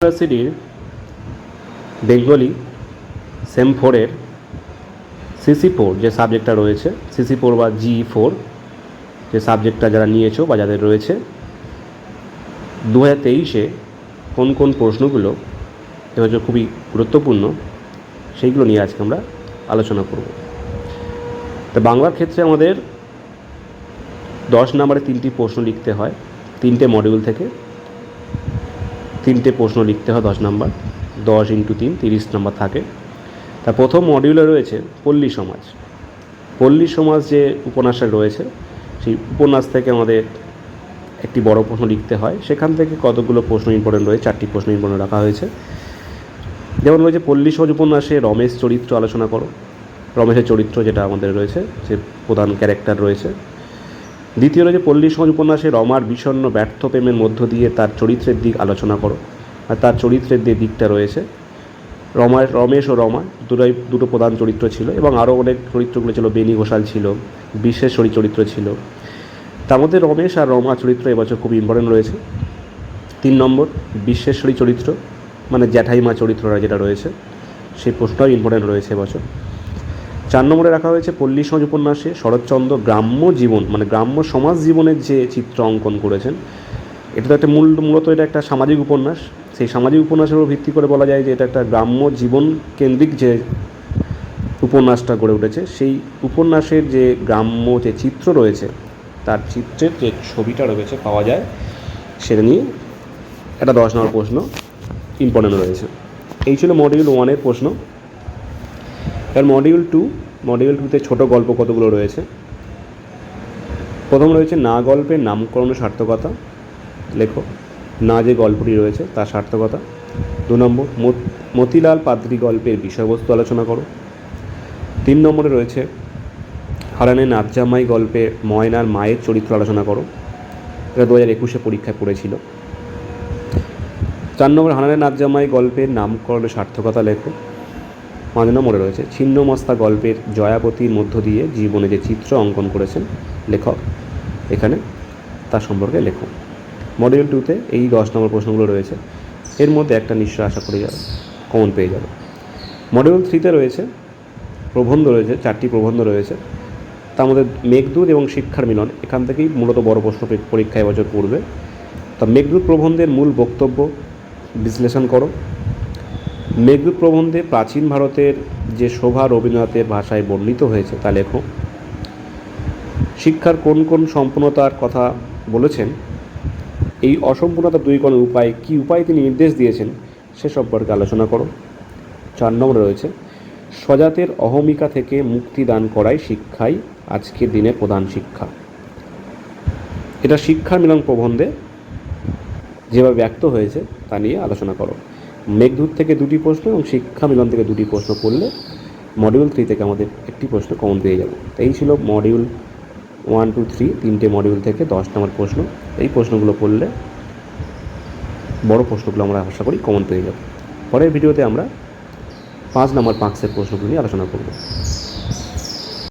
ইউনিভার্সিটির Bengali same 4-এর CC4 যে সাবজেক্টটা রয়েছে, CC4 বা G4 যে সাবজেক্টটা যারা নিয়েছো বা যাদের রয়েছে, 2023-এ কোন কোন প্রশ্নগুলো এবছর খুবই গুরুত্বপূর্ণ সেইগুলো নিয়ে আজকে আমরা আলোচনা করব। তো বাংলার ক্ষেত্রে আমাদের 10 নম্বরে 3টি প্রশ্ন লিখতে হয়, 3টে মডিউল থেকে 3টে প্রশ্ন লিখতে হয়। 10 নম্বর, 10 × 3 30 নম্বর থাকে। তা প্রথম মডিউলে রয়েছে পল্লী সমাজ। পল্লী সমাজ যে উপন্যাসটা রয়েছে, সেই উপন্যাস থেকে আমাদের একটি বড় প্রশ্ন লিখতে হয়। সেখান থেকে কতগুলো প্রশ্ন ইম্পর্টেন্ট রয়েছে, 4টি প্রশ্ন ইম্পর্টেন্ট রাখা হয়েছে। যেমন রয়েছে পল্লী সমাজ উপন্যাসে রমেশ চরিত্র আলোচনা করো। রমেশের চরিত্র যেটা আমাদের রয়েছে, যে প্রধান ক্যারেক্টার রয়েছে। দ্বিতীয় রয়েছে পল্লী সমাজ উপন্যাসে রমার বিষণ্ণ ব্যর্থ প্রেমের মধ্য দিয়ে তার চরিত্রের দিক আলোচনা করো। আর তার চরিত্রের যে দিকটা রয়েছে, রমেশ ও রমা দুটো প্রধান চরিত্র ছিল, এবং আরও অনেক চরিত্রগুলো ছিল। বেনি ঘোষাল ছিল, বিশ্বেশ্বরী চরিত্র ছিল। তার মধ্যে রমেশ আর রমা চরিত্র এবছর খুব ইম্পর্টেন্ট রয়েছে। 3 নম্বর বিশ্বেশ্বরী চরিত্র, মানে জ্যাঠাইমা চরিত্রটা যেটা রয়েছে, সেই প্রশ্নটাও ইম্পর্টেন্ট রয়েছে এবছর। 4 নম্বরে রাখা হয়েছে পল্লী সমাজ উপন্যাসে শরৎচন্দ্র গ্রাম্য জীবন, মানে গ্রাম্য সমাজ জীবনের যে চিত্র অঙ্কন করেছেন। এটা তো একটা মূলত এটা একটা সামাজিক উপন্যাস। সেই সামাজিক উপন্যাসের উপর ভিত্তি করে বলা যায় যে এটা একটা গ্রাম্য জীবন কেন্দ্রিক যে উপন্যাসটা গড়ে উঠেছে। সেই উপন্যাসের যে গ্রাম্য যে চিত্র রয়েছে, তার চিত্রের যে ছবিটা রয়েছে পাওয়া যায়, সেটা নিয়ে একটা 10 নম্বর প্রশ্ন ইম্পর্টেন্ট রয়েছে। এই ছিল মডিউল 1-এর প্রশ্ন। এবার মডিউল 2তে ছোটো গল্প কতগুলো রয়েছে। প্রথম রয়েছে না গল্পের নামকরণের সার্থকতা লেখো। না যে গল্পটি রয়েছে তার সার্থকতা। 2 নম্বর মতিলাল পাদ্রী গল্পের বিষয়বস্তু আলোচনা করো। 3 নম্বরে রয়েছে হারানের নাতজামাই গল্পে ময়নার মায়ের চরিত্র আলোচনা করো। এটা 2021-এ পরীক্ষায় পড়েছিল। 4 নম্বর হারানের নাতজামাই গল্পের নামকরণের সার্থকতা লেখো। 5 নম্বরে রয়েছে ছিন্নমস্তা গল্পের জয়াবতীর মধ্য দিয়ে জীবনে যে চিত্র অঙ্কন করেছেন লেখক, এখানে তার সম্পর্কে লেখো। মডিউল 2-তে এই 10 নম্বর প্রশ্নগুলো রয়েছে। এর মধ্যে একটা নিশ্চয় আশা করি যাবে কমন পেয়ে যাবে। মডিউল 3-তে রয়েছে প্রবন্ধ রয়েছে, 4টি প্রবন্ধ রয়েছে। তার মধ্যে মেঘদূত এবং শিক্ষার মিলন, এখান থেকেই মূলত বড় প্রশ্ন পরীক্ষায় এবছর পড়বে। তা মেঘদূত প্রবন্ধের মূল বক্তব্য বিশ্লেষণ করো। মেঘদূত প্রবন্ধে প্রাচীন ভারতের যে শোভা রবীন্দ্রনাথের ভাষায় বর্ণিত হয়েছে তা লেখো। শিক্ষার কোন কোন সম্পূর্ণতার কথা বলেছেন, এই অসম্পূর্ণতা দূরীকরণের উপায়, কী উপায় তিনি নির্দেশ দিয়েছেন সে সম্পর্কে আলোচনা করো। 4 নম্বরে রয়েছে স্বজাতের অহমিকা থেকে মুক্তি দান করাই শিক্ষাই আজকের দিনের প্রধান শিক্ষা। এটা শিক্ষার মিলন প্রবন্ধে যেভাবে ব্যক্ত হয়েছে তা নিয়ে আলোচনা করো। মেঘদূত থেকে 2টি প্রশ্ন এবং শিক্ষা মিলন থেকে 2টি প্রশ্ন পড়লে মডিউল 3 থেকে আমাদের একটি প্রশ্ন কমন পেয়ে যাবে। এই ছিল মডিউল 1, 2, 3 3টে মডিউল থেকে 10 নম্বর প্রশ্ন। এই প্রশ্নগুলো পড়লে বড় প্রশ্নগুলো আমরা আশা করি কমন পেয়ে যাব। পরের ভিডিওতে আমরা 5 নম্বর পার্টসের প্রশ্নগুলো নিয়ে আলোচনা করব।